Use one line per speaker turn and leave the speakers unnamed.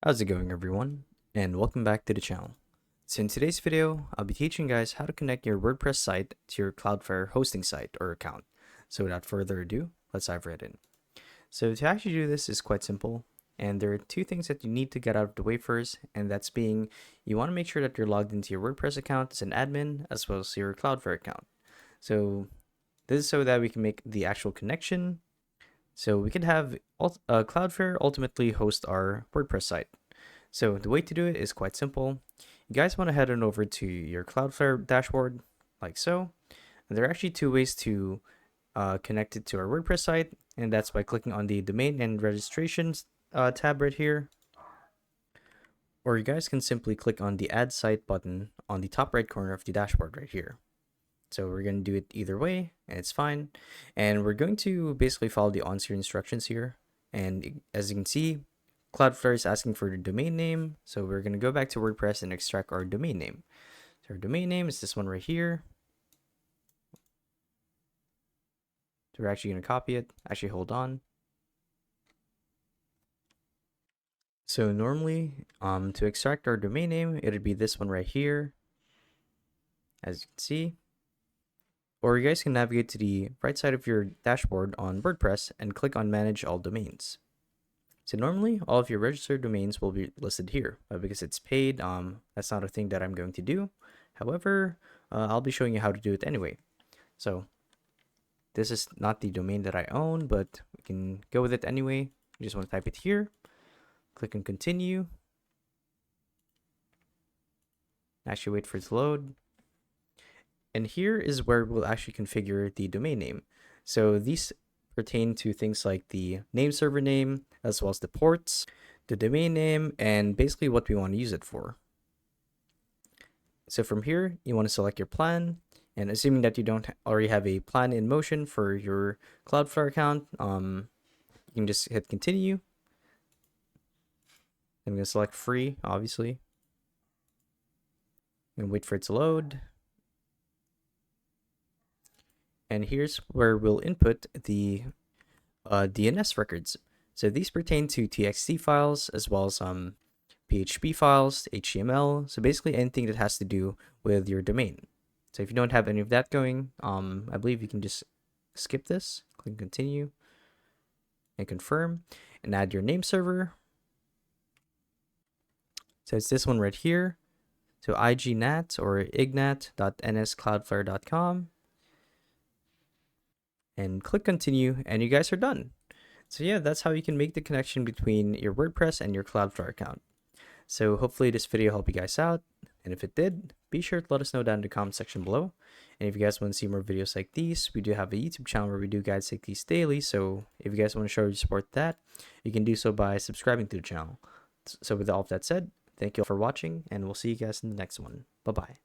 How's it going, everyone? And welcome back to the channel. So in today's video, I'll be teaching you guys how to connect your WordPress site to your Cloudflare hosting site or account. So without further ado, let's dive right in. So to actually do this is quite simple, and there are two things that you need to get out of the way first, and that's being you want to make sure that you're logged into your WordPress account as an admin as well as your Cloudflare account. So this is so that we can make the actual connection. So we can have Cloudflare ultimately host our WordPress site. So the way to do it is quite simple. You guys want to head on over to your Cloudflare dashboard, like so. And there are actually two ways to connect it to our WordPress site, and that's by clicking on the domain and registrations tab right here. Or you guys can simply click on the add site button on the top right corner of the dashboard right here. So we're going to do it either way, and it's fine. And we're going to basically follow the on-screen instructions here. And as you can see, Cloudflare is asking for the domain name. So we're going to go back to WordPress and extract our domain name. So our domain name is this one right here. So we're actually going to copy it. Actually, hold on. So normally, to extract our domain name, it would be this one right here, as you can see. Or you guys can navigate to the right side of your dashboard on WordPress and click on Manage All Domains. So normally, all of your registered domains will be listed here, but because it's paid, that's not a thing that I'm going to do. However, I'll be showing you how to do it anyway. So this is not the domain that I own, but we can go with it anyway. You just want to type it here, click on Continue. Actually, wait for it to load. And here is where we'll actually configure the domain name. So these pertain to things like the name server name, as well as the ports, the domain name, and basically what we want to use it for. So from here, you want to select your plan, and assuming that you don't already have a plan in motion for your Cloudflare account, you can just hit continue. I'm going to select free, obviously, and wait for it to load. And here's where we'll input the DNS records. So these pertain to TXT files as well as PHP files, HTML. So basically anything that has to do with your domain. So if you don't have any of that going, I believe you can just skip this, click continue, and confirm, and add your name server. So it's this one right here. So ignat or ignat.nscloudflare.com. And click continue, and you guys are done. So yeah, that's how you can make the connection between your WordPress and your Cloudflare account. So hopefully this video helped you guys out, and if it did, be sure to let us know down in the comment section below. And if you guys want to see more videos like these, we do have a YouTube channel where we do guides like these daily, so if you guys want to show your support that, you can do so by subscribing to the channel. So with all of that said, thank you all for watching, and we'll see you guys in the next one. Bye-bye.